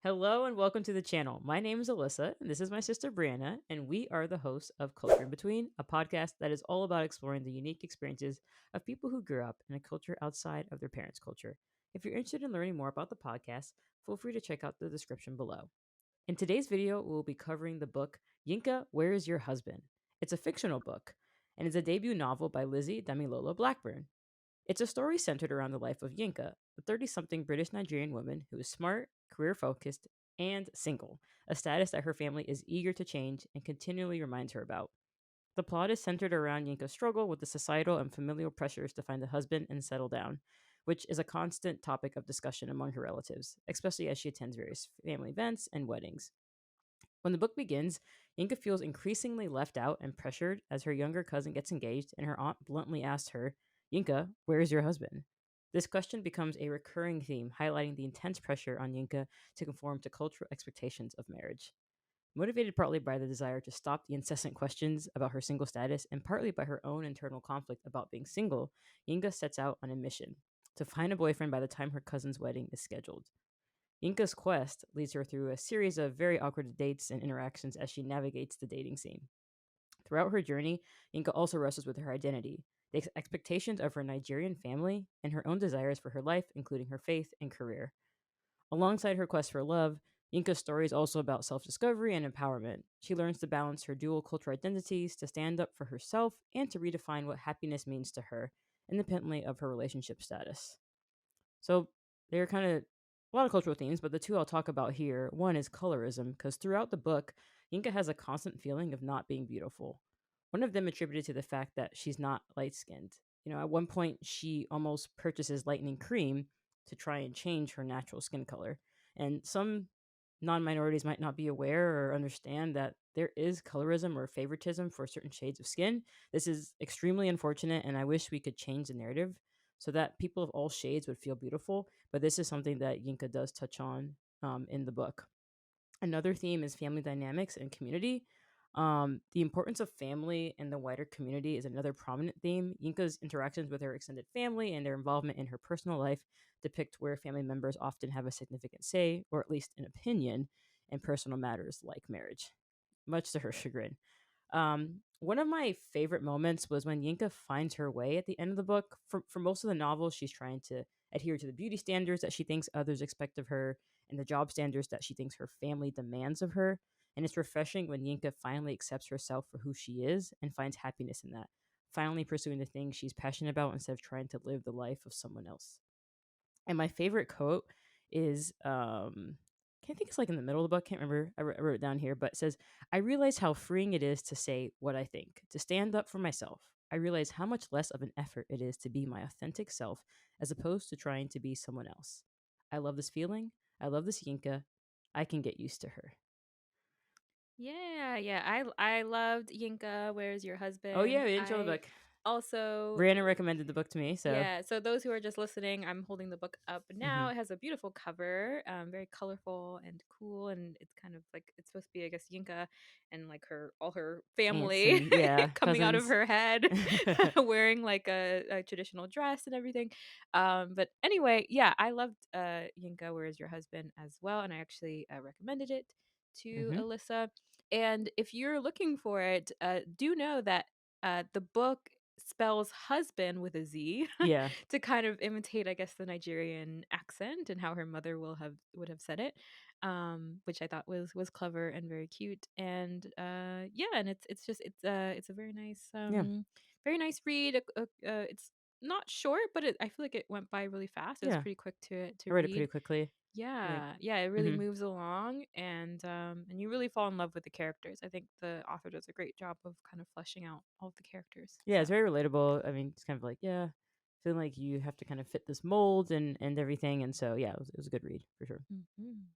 Hello and welcome to the channel. My name is Alyssa, and this is my sister Brianna, and we are the hosts of Culture in Between, a podcast that is all about exploring the unique experiences of people who grew up in a culture outside of their parents' culture. If you're interested in learning more about the podcast, feel free to check out the description below. In today's video, we'll be covering the book Yinka, Where Is Your Husband? It's a fictional book, and is a debut novel by Lizzie Damilola Blackburn. It's a story centered around the life of Yinka, a 30 something British Nigerian woman who is smart, career focused, and single, a status that her family is eager to change and continually reminds her about. The plot is centered around Yinka's struggle with the societal and familial pressures to find a husband and settle down, which is a constant topic of discussion among her relatives, especially as she attends various family events and weddings. When the book begins, Yinka feels increasingly left out and pressured as her younger cousin gets engaged and her aunt bluntly asks her, Yinka, where is your husband? This question becomes a recurring theme, highlighting the intense pressure on Yinka to conform to cultural expectations of marriage. Motivated partly by the desire to stop the incessant questions about her single status and partly by her own internal conflict about being single, Yinka sets out on a mission to find a boyfriend by the time her cousin's wedding is scheduled. Yinka's quest leads her through a series of very awkward dates and interactions as she navigates the dating scene. Throughout her journey, Yinka also wrestles with her identity, the expectations of her Nigerian family, and her own desires for her life, including her faith and career. Alongside her quest for love, Yinka's story is also about self discovery and empowerment. She learns to balance her dual cultural identities, to stand up for herself, and to redefine what happiness means to her, independently of her relationship status. So they're kind of a lot of cultural themes, but the two I'll talk about here, one is colorism, because throughout the book, Yinka has a constant feeling of not being beautiful. One of them attributed to the fact that she's not light skinned. At one point, she almost purchases lightening cream to try and change her natural skin color. And some non minorities might not be aware or understand that there is colorism or favoritism for certain shades of skin. This is extremely unfortunate, and I wish we could change the narrative so that people of all shades would feel beautiful. But this is something that Yinka does touch on in the book. Another theme is family dynamics and community. The importance of family and the wider community is another prominent theme. Yinka's interactions with her extended family and their involvement in her personal life depict where family members often have a significant say, or at least an opinion, in personal matters like marriage, much to her chagrin. One of my favorite moments was when Yinka finds her way at the end of the book. For most of the novel, she's trying to adhere to the beauty standards that she thinks others expect of her and the job standards that she thinks her family demands of her. And it's refreshing when Yinka finally accepts herself for who she is and finds happiness in that, finally pursuing the things she's passionate about instead of trying to live the life of someone else. And my favorite quote is can't think it's like in the middle of the book, can't remember. I wrote it down here, but it says, I realize how freeing it is to say what I think, to stand up for myself. I realize how much less of an effort it is to be my authentic self as opposed to trying to be someone else. I love this feeling. I love this Yinka. I can get used to her. Yeah. I loved Yinka, Where's Your Oh yeah, Husband? we didn't show the I book. also Brianna recommended the book to me, so Yeah, so those who are just listening, I'm holding the book up mm-hmm. now. It has a beautiful cover, very colorful and cool, and it's kind of like it's supposed to be, I guess, Yinka and like her all her Aunts family and yeah, coming out of cousins. her head, wearing like a traditional dress and everything. But anyway, yeah, I loved Yinka, Where Is Your Husband as well, and I actually recommended it to Mm-hmm. Alyssa. And if you're looking for it, do know that the book spells husband with a Z Yeah. to kind of imitate, I guess, the Nigerian accent and how her mother would have said it, which I thought was clever and very cute. And yeah, and it's a Yeah. very nice read. It's not short, but I feel like it went by really fast. It was Yeah. pretty quick I to read it pretty read. quickly. Like, Yeah, it really mm-hmm. moves along, and you really fall in love with the characters. I think the author does a great job of kind of fleshing out all of the characters. Yeah, So. it's very relatable. I mean, it's kind of like, yeah, feeling like you have to kind of fit this mold and everything. And so, yeah, it was a good read for sure. Mhm.